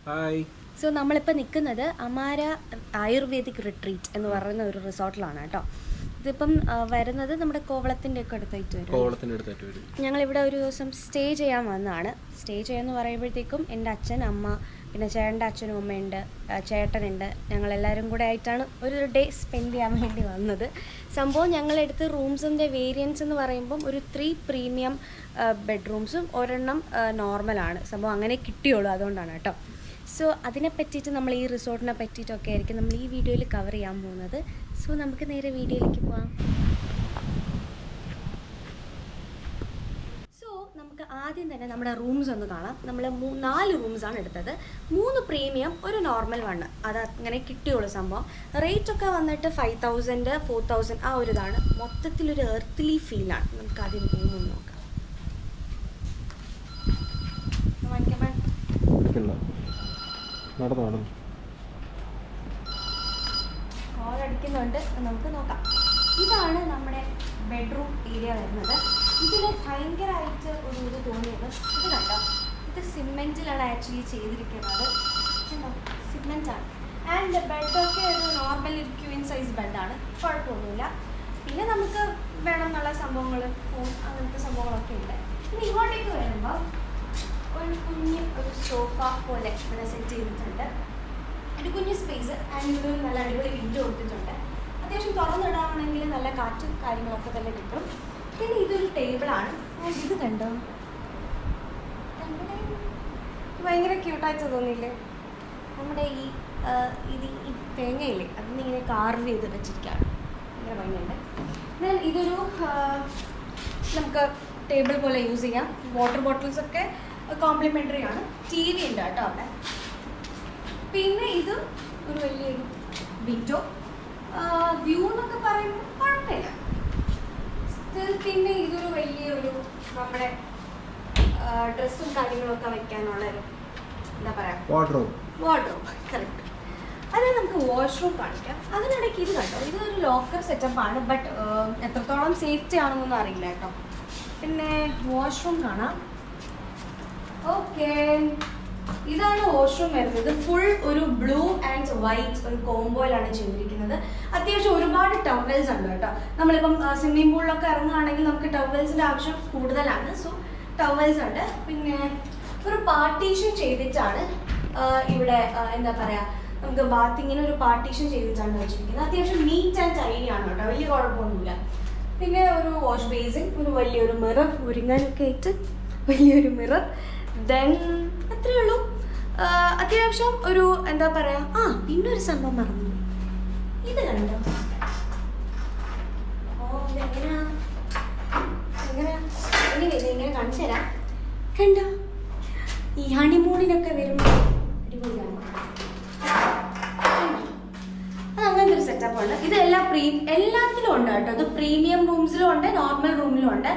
Hi. So നമ്മളിപ്പോൾ നിൽക്കുന്നത് Amara ayurvedic retreat എന്ന് പറയുന്ന ഒരു റിസോർട്ടിലാണ് കേട്ടോ. ഇതിപ്പം വരുന്നത് നമ്മുടെ കോവളത്തിൻ്റെ ഒക്കെ അടുത്തായിട്ട് വരും. ഞങ്ങളിവിടെ ഒരു ദിവസം സ്റ്റേ ചെയ്യാൻ വന്നതാണ്. സ്റ്റേ ചെയ്യാന്ന് പറയുമ്പോഴത്തേക്കും എൻ്റെ അച്ഛൻ, അമ്മ, പിന്നെ ചേട്ടൻ്റെ അച്ഛനും അമ്മയുണ്ട്, ചേട്ടനുണ്ട്. ഞങ്ങളെല്ലാവരും കൂടെ ആയിട്ടാണ് ഒരു ഡേ സ്പെൻഡ് ചെയ്യാൻ വേണ്ടി വന്നത്. സംഭവം ഞങ്ങളെടുത്ത് റൂംസിൻ്റെ വേരിയൻസ് എന്ന് പറയുമ്പം ഒരു 3 പ്രീമിയം ബെഡ്റൂംസും ഒരെണ്ണം നോർമലാണ്. സംഭവം അങ്ങനെ കിട്ടിയുള്ളൂ, അതുകൊണ്ടാണ് കേട്ടോ. സോ അതിനെ പറ്റിയിട്ട് നമ്മൾ ഈ റിസോർട്ടിനെ പറ്റിയിട്ടൊക്കെ ആയിരിക്കും നമ്മൾ ഈ വീഡിയോയിൽ കവർ ചെയ്യാൻ പോകുന്നത്. സോ നമുക്ക് നേരെ വീഡിയോയിലേക്ക് പോകാം. സോ നമുക്ക് ആദ്യം തന്നെ നമ്മുടെ റൂംസ് ഒന്ന് കാണാം. നമ്മൾ 4 റൂംസാണ് എടുത്തത്. 3 പ്രീമിയം, ഒരു നോർമൽ 1. അത് അങ്ങനെ കിട്ടിയുള്ളൂ. സംഭവം റേറ്റ് ഒക്കെ വന്നിട്ട് 5000, 4000 ആ ഒരു ഇതാണ്. മൊത്തത്തിലൊരു എർത്ത്ലി ഫീലാണ്. നമുക്ക് ആദ്യം റൂം നോക്കാം. കോളടിക്കുന്നുണ്ട്, നമുക്ക് നോക്കാം. ഇതാണ് നമ്മുടെ ബെഡ്റൂം ഏരിയ വരുന്നത്. ഇതിൽ ഭയങ്കരമായിട്ട് ഒരു ഇത് തോന്നിയത് ഇത് കണ്ടോ, ഇത് സിമെൻറ്റിലാണ് ആക്ച്വലി ചെയ്തിരിക്കുന്നത്. സിമെൻറ്റാണ്. ആൻഡ് ബെഡൊക്കെ ഒരു നോർമൽ ഒരു ക്വീൻ സൈസ് ബെഡാണ്, കുഴപ്പമൊന്നുമില്ല. പിന്നെ നമുക്ക് വേണം എന്നുള്ള സംഭവങ്ങൾ, ഫോൺ അങ്ങനത്തെ സംഭവങ്ങളൊക്കെ ഉണ്ട്. ഇനി ഇങ്ങോട്ടേക്ക് വരുമ്പോൾ ഒരു കുഞ്ഞ് ഒരു സോഫ പോലെ ഇവിടെ സെറ്റ് ചെയ്തിട്ടുണ്ട്. ഒരു കുഞ്ഞ് സ്പേസ്. ആൻഡ് ഇവിടെ ഒരു നല്ല അടിപൊളി വിൻഡോ കൊടുത്തിട്ടുണ്ട്. അത്യാവശ്യം തുറന്നിടാണെങ്കിൽ നല്ല കാറ്റും കാര്യങ്ങളൊക്കെ തന്നെ കിട്ടും. പിന്നെ ഇതൊരു ടേബിളാണ്. ആൻഡ് ഇത് കണ്ടോ, ഭയങ്കര ക്യൂട്ടായിട്ട് തോന്നിയില്ലേ? നമ്മുടെ ഈ തേങ്ങയില്ലേ, അതിന് ഇങ്ങനെ കാർവ് ചെയ്ത് വെച്ചിരിക്കുകയാണ്. ഭയങ്കര ഭംഗിയുണ്ട്. ദെൻ ഇതൊരു നമുക്ക് ടേബിൾ പോലെ യൂസ് ചെയ്യാം. വാട്ടർ ബോട്ടിൽസൊക്കെ കോംപ്ലിമെൻ്ററി ആണ്. ടി വി ഉണ്ട് കേട്ടോ അവിടെ. പിന്നെ ഇത് ഒരു വലിയൊരു വിൻഡോ വ്യൂ എന്നൊക്കെ പറയുമ്പോൾ കുഴപ്പമില്ല. സ്റ്റിൽ പിന്നെ ഇതൊരു വലിയൊരു നമ്മുടെ ഡ്രസ്സും കാര്യങ്ങളൊക്കെ വെക്കാനുള്ളൊരു എന്താ പറയുക, വാർഡ്രോബ്. കറക്റ്റ്. അത് നമുക്ക് വാഷ്റൂം കാണിക്കാം. അതിനിടയ്ക്ക് ഇത് കണ്ടോ, ഇതൊരു ലോക്കർ സെറ്റപ്പാണ്. ബട്ട് എത്രത്തോളം സേഫ്റ്റി ആണെന്നൊന്നും അറിയില്ല കേട്ടോ. പിന്നെ വാഷ്റൂം കാണാം. ഓക്കെ, ഇതാണ് വാഷ്റൂം വരുന്നത്. ഫുൾ ഒരു ബ്ലൂ ആൻഡ് വൈറ്റ് ഒരു കോംബോയിലാണ് ചെയ്തിരിക്കുന്നത്. അത്യാവശ്യം ഒരുപാട് ടവൽസ് ഉണ്ട് കേട്ടോ. നമ്മളിപ്പം സ്വിമ്മിംഗ് പൂളിലൊക്കെ ഇറങ്ങുകയാണെങ്കിൽ നമുക്ക് ടവൽസിൻ്റെ ആവശ്യം കൂടുതലാണ്. സോ ടവൽസ് ഉണ്ട്. പിന്നെ ഒരു പാർട്ടീഷൻ ചെയ്തിട്ടാണ് ഇവിടെ എന്താ പറയുക, നമുക്ക് ബാത്തിങ്ങിന് ഒരു പാർട്ടീഷൻ ചെയ്തിട്ടാണ് വെച്ചിരിക്കുന്നത്. അത്യാവശ്യം നീറ്റ് ആൻഡ് ടൈനി ആണ് കേട്ടോ, വലിയ കുഴപ്പമൊന്നുമില്ല. പിന്നെ ഒരു വാഷ് ബേസിൻ, ഒരു വലിയൊരു മിറർ, ഒരുങ്ങാനൊക്കെ ആയിട്ട് വലിയൊരു മിറർ. ദെൻ അത്രയേ ഉള്ളൂ. അത്യാവശ്യം ഒരു എന്താ പറയുക, പിന്നെ ഒരു സംഭവം മറന്നു. ഇത് കണ്ടോ, ഇങ്ങനെ കാണിച്ചു തരാം. കണ്ടോ, ഈ ഹണിമൂണിനൊക്കെ വരുമ്പോൾ അടിപൊളിയാണ്. അത് അങ്ങനത്തെ ഒരു സെറ്റപ്പാണ്. ഇത് എല്ലാത്തിലും ഉണ്ട് കേട്ടോ. ഇത് പ്രീമിയം റൂംസിലും ഉണ്ട്, നോർമൽ റൂമിലും ഉണ്ട്.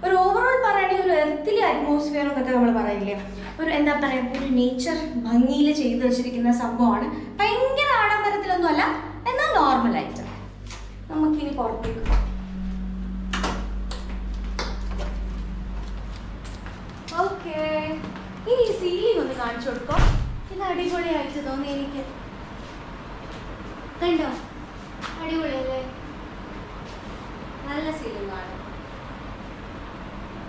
ഒരു ഓവറോൾ പറയുകയാണെങ്കിൽ ഒരു എർത്തിലി അറ്റ്മോസ്ഫിയർ എന്നൊക്കെ നമ്മൾ പറയില്ലേ, ഒരു എന്താ പറയുക, ഒരു നേച്ചർ ഭംഗിയിൽ ചെയ്തു വെച്ചിരിക്കുന്ന സംഭവമാണ്. ഭയങ്കര ആഡംബരത്തിലൊന്നും അല്ല, എന്നാൽ നോർമലായിട്ട്. നമുക്കിനി പുറത്തേക്ക് പോകാം. ഓക്കെ, ഇനി ഈ സീലിംഗ് ഒന്ന് കാണിച്ചു കൊടുക്കാം. ഇത് അടിപൊളിയായിട്ട് തോന്നി എനിക്ക്. കണ്ടോ, അടിപൊളിയല്ലേ? നല്ല സീലിംഗ് ആണ്,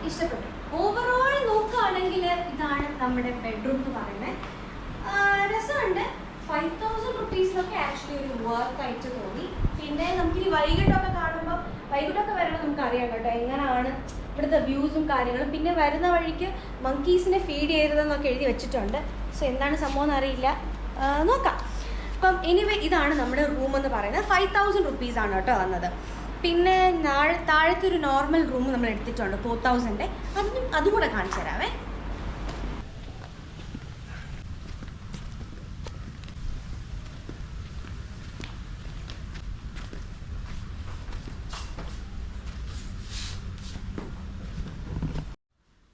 ഇഷ്ടപ്പെട്ടു. ഓവറോൾ നോക്കുകയാണെങ്കിൽ ഇതാണ് നമ്മുടെ ബെഡ്റൂം എന്ന് പറയുന്നത്. രസമുണ്ട്. 5000 റുപ്പീസിനൊക്കെ ആക്ച്വലി ഒരു വർത്തായിട്ട് തോന്നി. പിന്നെ നമുക്കിനി വൈകിട്ടൊക്കെ വരുമ്പോൾ നമുക്ക് അറിയാം കേട്ടോ എങ്ങനെയാണ് ഇവിടുത്തെ വ്യൂസും കാര്യങ്ങളും. പിന്നെ വരുന്ന വഴിക്ക് മങ്കീസിനെ ഫീഡ് ചെയ്തതെന്നൊക്കെ എഴുതി വെച്ചിട്ടുണ്ട്. സോ എന്താണ് സംഭവം എന്ന് അറിയില്ല, നോക്കാം. അപ്പം എനിവേ ഇതാണ് നമ്മുടെ റൂം എന്ന് പറയുന്നത്. 5000 റുപ്പീസാണ് കേട്ടോ വന്നത്. പിന്നെ താഴത്തെ ഒരു നോർമൽ റൂം നമ്മൾ എടുത്തിട്ടുണ്ട് 4000. അതും കൂടെ കാണിച്ചു തരാവേ.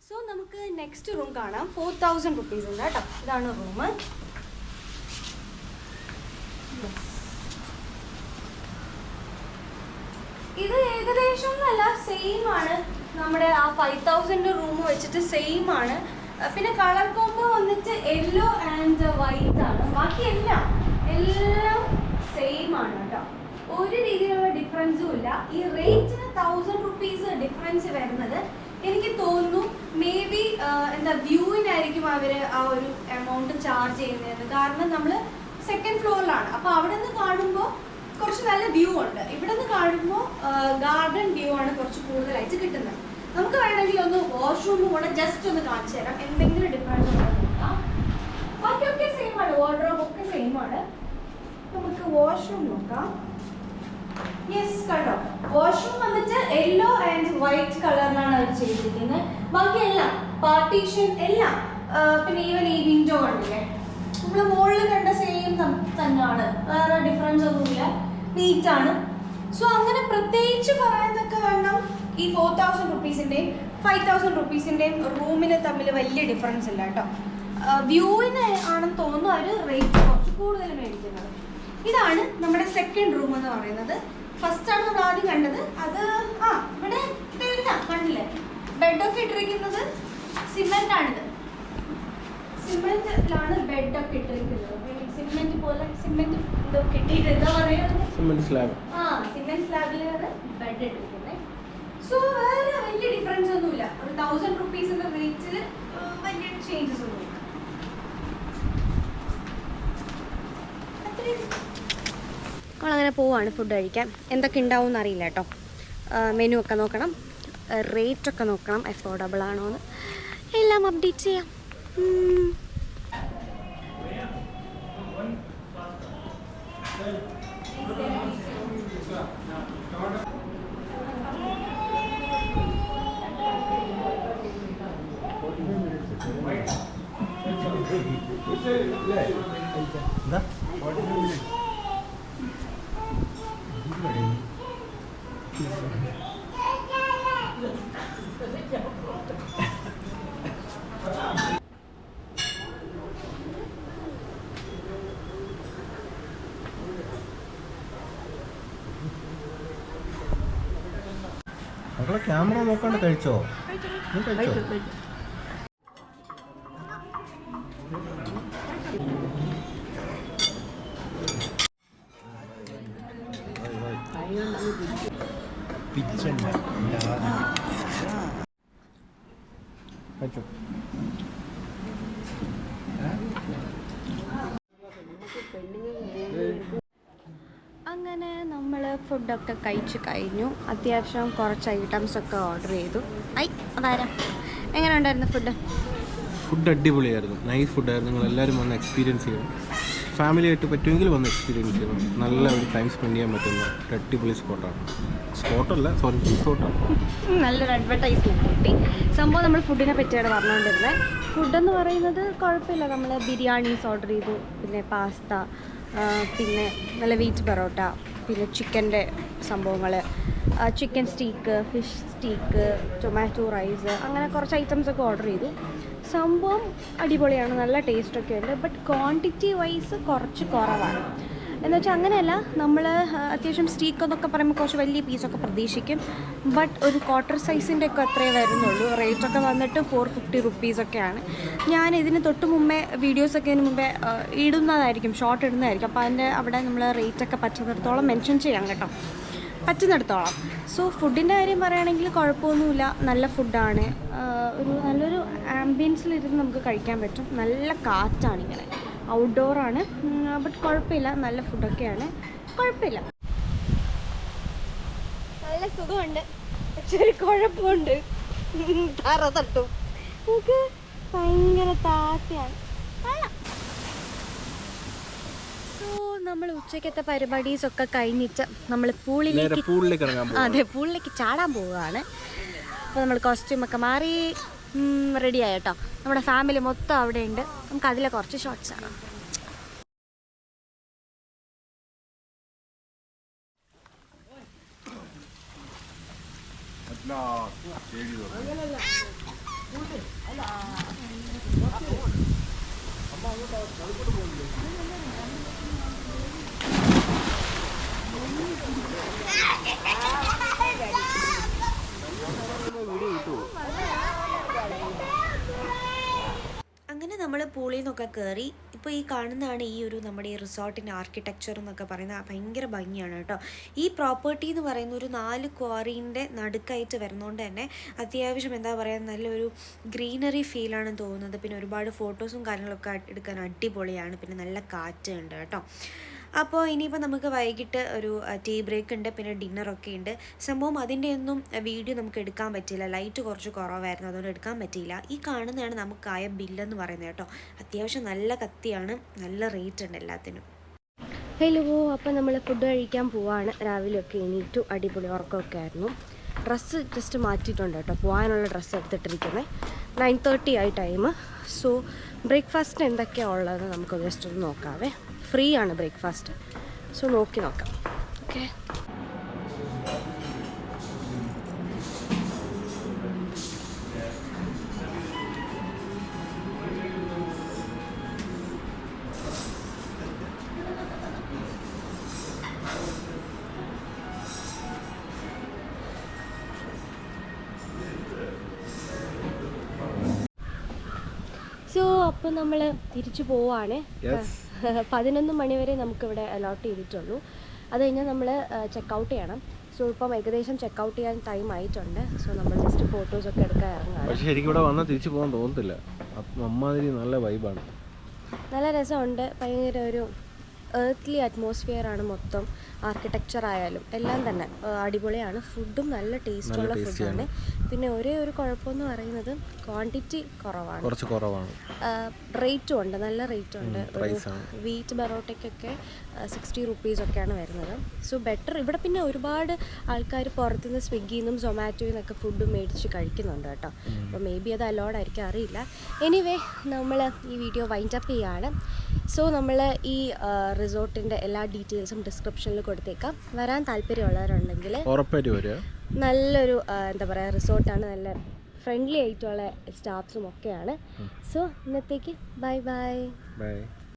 സോ നമുക്ക് നെക്സ്റ്റ് റൂം കാണാം. 4000 റുപ്പീസ് ഉണ്ട് കേട്ടോ. ഇതാണ് റൂം. ഇത് ഏകദേശം ഒന്നല്ല, സെയിം ആണ്. നമ്മുടെ ആ 5000 റൂം വെച്ചിട്ട് സെയിം ആണ്. പിന്നെ കളർ കോംബോ വന്നിട്ട് യെല്ലോ ആൻഡ് വൈറ്റ് ആണ്. ബാക്കി എല്ലാം സെയിം ആണ് കേട്ടോ, ഒരു രീതിയിലുള്ള ഡിഫറൻസും ഇല്ല. ഈ റേറ്റിന് 1000 rupees ഡിഫറൻസ് വരുന്നത് എനിക്ക് തോന്നുന്നു മേ ബി എന്താ വ്യൂവിനായിരിക്കും അവർ ആ ഒരു എമൗണ്ട് ചാർജ് ചെയ്യുന്നത്. കാരണം നമ്മൾ സെക്കൻഡ് ഫ്ലോറിലാണ്, അപ്പോൾ അവിടെ നിന്ന് കാണുമ്പോൾ കുറച്ച് നല്ല വ്യൂ ഉണ്ട്. ഇവിടെ നിന്ന് കാണുമ്പോൾ ഗാർഡൻ വ്യൂ ആണ് കുറച്ച് കൂടുതലായിട്ട് കിട്ടുന്നത്. നമുക്ക് വേണമെങ്കിൽ ഒന്ന് വാഷ്റൂമും കൂടെ ജസ്റ്റ് ഒന്ന് കാണിച്ചു തരാം, എന്തെങ്കിലും ഡിഫറൻസ് ഉണ്ടോ നോക്കാം. ബാക്കിയൊക്കെ സെയിം ആണ്, വാർഡ്രോബ് ഒക്കെ സെയിം ആണ്. നമുക്ക് വാഷ്റൂം നോക്കാം. യെസ് കണ്ടോ, വാഷ്റൂം വന്നിട്ട് യെല്ലോ ആൻഡ് വൈറ്റ് കളറിലാണ് അവർ ചെയ്തിരിക്കുന്നത്. ബാക്കി എല്ലാം പാർട്ടീഷൻ എല്ലാം പിന്നെ ഈവൻ ഈ വിൻഡോ കണ്ടില്ലേ, നമ്മൾ മുകളിൽ കണ്ട സെയിം തന്നെയാണ്, വേറെ ഡിഫറൻസ് ഒന്നുമില്ല, നീറ്റ് ആണ്. സോ അങ്ങനെ പ്രത്യേകിച്ച് പറയാനൊക്കെ വേണം ഈ 4000 rupees-ൻ്റെയും 5000 rupees-ൻ്റെയും റൂമിന് തമ്മിൽ വലിയ ഡിഫറൻസ് ഇല്ല കേട്ടോ. വ്യൂവിന് ആണെന്ന് തോന്നുന്നു അവർ റേറ്റ് കുറച്ച് കൂടുതൽ മേടിക്കുന്നത്. ഇതാണ് നമ്മുടെ സെക്കൻഡ് റൂം എന്ന് പറയുന്നത്. ഫസ്റ്റ് ആണ് നമ്മൾ ആദ്യം കണ്ടത്. അത് ഇവിടെ ഇതെല്ലാം കണ്ടില്ലേ, ബെഡൊക്കെ ഇട്ടിരിക്കുന്നത് സിമെന്റ് ആണിത്. സിമെന്റിലാണ് ബെഡൊക്കെ ഇട്ടിരിക്കുന്നത്. സിമെന്റ് പോലെ സിമെന്റ് ഇതൊക്കെ ഇട്ടിട്ട് എന്താ പറയുക, സിമെന്റ് സ്ലാബിലാണ് ബെഡ് ഇട്ടിരിക്കുന്നത്. സോ വേറെ വലിയ ഡിഫറൻസ് ഒന്നുമില്ല. ഒരു 1000 rupees റേറ്റിൽ വലിയ ചേഞ്ചസ് ഒന്നുമില്ല. നമ്മളങ്ങനെ പോവാണ് ഫുഡ് കഴിക്കാൻ. എന്തൊക്കെ ഉണ്ടാവും എന്നറിയില്ല കേട്ടോ. മെനു ഒക്കെ നോക്കണം, റേറ്റൊക്കെ നോക്കണം, അഫോർഡബിൾ ആണോ എന്ന് എല്ലാം അപ്ഡേറ്റ് ചെയ്യാം. ക്യാമറ നോക്കാണ്ട് കഴിച്ചോ? കഴിച്ചോ? അങ്ങനെ നമ്മൾ ഫുഡൊക്കെ കഴിച്ച് കഴിഞ്ഞു. അത്യാവശ്യം കുറച്ച് ഐറ്റംസൊക്കെ ഓർഡർ ചെയ്തു. അതാരാ, എങ്ങനെ ഉണ്ടായിരുന്നു ഫുഡ്? ഫുഡ് അടിപൊളിയായിരുന്നു, നൈസ് ഫുഡായിരുന്നു. നിങ്ങൾ എല്ലാവരും വന്ന് എക്സ്പീരിയൻസ് ചെയ്യണം. ഫാമിലി ആയിട്ട് പറ്റുമെങ്കിൽ വന്ന് എക്സ്പീരിയൻസ് ചെയ്യണം. നല്ല ഒരു ടൈം സ്പെൻഡ് ചെയ്യാൻ പറ്റുന്ന ഒരു അടിപൊളി സ്പോട്ടാണ്. റിസോർട്ടാണ്. നല്ലൊരു അഡ്വർടൈസ്മെൻറ്റ് കിട്ടി. സംഭവം നമ്മൾ ഫുഡിനെ പറ്റിയാണ് പറഞ്ഞുകൊണ്ടിരുന്നത്. ഫുഡെന്ന് പറയുന്നത് കുഴപ്പമില്ല. നമ്മൾ ബിരിയാണീസ് ഓർഡർ ചെയ്തു, പിന്നെ പാസ്ത, പിന്നെ നല്ല വീറ്റ് പൊറോട്ട, പിന്നെ ചിക്കൻ്റെ സംഭവങ്ങൾ, chicken steak, fish steak, tomato rice, അങ്ങനെ കുറച്ച് ഐറ്റംസൊക്കെ ഓർഡർ ചെയ്തു. സംഭവം അടിപൊളിയാണ്, നല്ല ടേസ്റ്റൊക്കെ ഉണ്ട്. ബട്ട് ക്വാണ്ടിറ്റി വൈസ് കുറച്ച് കുറവാണ്. എന്നുവെച്ചാൽ അങ്ങനെയല്ല, നമ്മൾ അത്യാവശ്യം സ്റ്റീക്ക് എന്നൊക്കെ പറയുമ്പോൾ കുറച്ച് വലിയ പീസൊക്കെ പ്രതീക്ഷിക്കും. ബട്ട് ഒരു ക്വാർട്ടർ സൈസിൻ്റെ ഒക്കെ അത്രേ വരുന്നുള്ളൂ. റേറ്റൊക്കെ വന്നിട്ട് 450 rupees ഒക്കെയാണ്. ഞാൻ ഇതിന് തൊട്ട് മുമ്പേ വീഡിയോസൊക്കെ ഇതിന് മുമ്പേ ഇടുന്നതായിരിക്കും, ഷോർട്ട് ഇടുന്നതായിരിക്കും. അപ്പോൾ അതിൻ്റെ അവിടെ നമ്മൾ റേറ്റൊക്കെ പറ്റുന്നിടത്തോളം മെൻഷൻ ചെയ്യാം കേട്ടോ, പറ്റുന്നിടത്തോളം. സോ ഫുഡിൻ്റെ കാര്യം പറയുകയാണെങ്കിൽ കുഴപ്പമൊന്നുമില്ല, നല്ല ഫുഡാണ്. നല്ലൊരു ആംബിയൻസിലിരുന്ന് നമുക്ക് കഴിക്കാൻ പറ്റും. നല്ല കാറ്റാണിങ്ങനെ, ഔട്ട്ഡോറാണ്. ബട്ട് കുഴപ്പമില്ല, നല്ല ഫുഡൊക്കെയാണ്, കുഴപ്പമില്ല, നല്ല സുഖമുണ്ട്. പക്ഷെ ഒരു കുഴപ്പമുണ്ട്, തറ തട്ടും, നമുക്ക് ഭയങ്കര താഴ്ചയാണ്. സോ നമ്മൾ ഉച്ചക്കത്തെ പരിപാടീസൊക്കെ കഴിഞ്ഞിട്ട് നമ്മൾ പൂളിലേക്ക് ചാടാൻ പോവുകയാണ്. അപ്പോൾ നമ്മൾ കോസ്റ്റ്യൂമൊക്കെ മാറി റെഡിയായി കേട്ടോ. നമ്മുടെ ഫാമിലി മൊത്തം അവിടെ ഉണ്ട്. നമുക്ക് അതിലെ കുറച്ച് ഷോർട്സ് ആണ്. നമ്മൾ പൂളിൽ നിന്നൊക്കെ കയറി. ഇപ്പോൾ ഈ കാണുന്നതാണ് ഈ ഒരു നമ്മുടെ ഈ റിസോർട്ടിൻ്റെ ആർക്കിടെക്ചർ എന്നൊക്കെ പറയുന്നത്. ഭയങ്കര ഭംഗിയാണ് കേട്ടോ. ഈ പ്രോപ്പർട്ടി എന്ന് പറയുന്ന ഒരു 4 ക്വാറീൻ്റെ നടുക്കായിട്ട് വരുന്നതുകൊണ്ട് തന്നെ അത്യാവശ്യം എന്താ പറയുക നല്ലൊരു ഗ്രീനറി ഫീലാണെന്ന് തോന്നുന്നത്. പിന്നെ ഒരുപാട് ഫോട്ടോസും കാര്യങ്ങളൊക്കെ എടുക്കാൻ അടിപൊളിയാണ്. പിന്നെ നല്ല കാറ്റ് ഉണ്ട് കേട്ടോ. അപ്പോൾ ഇനിയിപ്പോൾ നമുക്ക് വൈകിട്ട് ഒരു ടീ ബ്രേക്ക് ഉണ്ട്, പിന്നെ ഡിന്നറൊക്കെ ഉണ്ട്. സംഭവം അതിൻ്റെ ഒന്നും വീഡിയോ നമുക്ക് എടുക്കാൻ പറ്റിയില്ല, ലൈറ്റ് കുറച്ച് കുറവായിരുന്നു, അതുകൊണ്ട് എടുക്കാൻ പറ്റിയില്ല. ഈ കാണുന്നതാണ് നമുക്കായ ബില്ലെന്ന് പറയുന്നത് കേട്ടോ. അത്യാവശ്യം നല്ല കത്തിയാണ്, നല്ല റേറ്റ് ഉണ്ട് എല്ലാത്തിനും. ഹലോ, അപ്പോൾ നമ്മൾ ഫുഡ് കഴിക്കാൻ പോവാണ്. രാവിലെയൊക്കെ എണീറ്റു, അടിപൊളി ഉറക്കമൊക്കെ ആയിരുന്നു. ഡ്രസ്സ് ജസ്റ്റ് മാറ്റിയിട്ടുണ്ട് കേട്ടോ, പോകാനുള്ള ഡ്രസ്സ് എടുത്തിട്ടിരിക്കുന്നത്. 9:30 ആയി ടൈം. സോ ബ്രേക്ക്ഫാസ്റ്റിന് എന്തൊക്കെയാണ് ഉള്ളത് നമുക്ക് ജസ്റ്റ് ഒന്ന് നോക്കാവേ. ഫ്രീ ആണ് ബ്രേക്ക്ഫാസ്റ്റ്, സോ നോക്കി നോക്കാം. ഓക്കെ, സോ അപ്പോൾ നമ്മൾ തിരിച്ചു പോവാണ്. 11 മണി വരെ നമുക്കിവിടെ അലോട്ട് ചെയ്തിട്ടുള്ളൂ. അത് കഴിഞ്ഞാൽ നമ്മൾ ചെക്കൗട്ട് ചെയ്യണം. സോ ഇപ്പം ഏകദേശം ചെക്കൗട്ട് ചെയ്യാൻ ടൈം ആയിട്ടുണ്ട്. സോ നമ്മൾ ജസ്റ്റ് ഫോട്ടോസൊക്കെ എടുക്കാൻ ഇറങ്ങാം. പക്ഷേ ശരിക്കും ഇവിടെ വന്നാൽ തിരിച്ചു പോകാൻ തോന്നത്തില്ല, അമ്മാതിരി നല്ല വൈബാണ്. നല്ല രസമുണ്ട്. ഭയങ്കര ഒരു എർത്ത്ലി അറ്റ്മോസ്ഫിയർ ആണ് മൊത്തം. ആർക്കിടെക്ചർ ആയാലും എല്ലാം തന്നെ അടിപൊളിയാണ്. ഫുഡും നല്ല ടേസ്റ്റുള്ള ഫുഡാണ്. പിന്നെ ഒരേ ഒരു കുഴപ്പമെന്ന് പറയുന്നത് ക്വാണ്ടിറ്റി കുറവാണ്, കുറച്ച് കുറവാണ്. റേറ്റും ഉണ്ട്, നല്ല റേറ്റും ഉണ്ട്. വീറ്റ് ബറോട്ടയ്ക്കൊക്കെ 60 rupees ഒക്കെയാണ് വരുന്നത്. So better. ഇവിടെ പിന്നെ ഒരുപാട് ആൾക്കാർ പുറത്തുനിന്ന് സ്വിഗ്ഗിയിൽ നിന്നും സൊമാറ്റോയിൽ നിന്നൊക്കെ ഫുഡ് മേടിച്ച് കഴിക്കുന്നുണ്ട് കേട്ടോ. അപ്പോൾ മേ ബി അത് അലോഡ് ആയിരിക്കും, അറിയില്ല. എനിവേ, നമ്മൾ ഈ വീഡിയോ വൈൻഡപ്പ് ചെയ്യാണ്. സോ നമ്മൾ ഈ റിസോർട്ടിൻ്റെ എല്ലാ ഡീറ്റെയിൽസും ഡിസ്ക്രിപ്ഷനിൽ കൊടുത്തേക്കാം. വരാൻ താല്പര്യമുള്ളവരുണ്ടെങ്കിൽ ഉറപ്പായിട്ട് വരിക. നല്ലൊരു എന്താ പറയുക റിസോർട്ടാണ്, നല്ല ഫ്രണ്ട്ലി ആയിട്ടുള്ള സ്റ്റാഫ്സും ഒക്കെയാണ്. സോ ഇന്നത്തേക്ക് ബൈ ബൈ.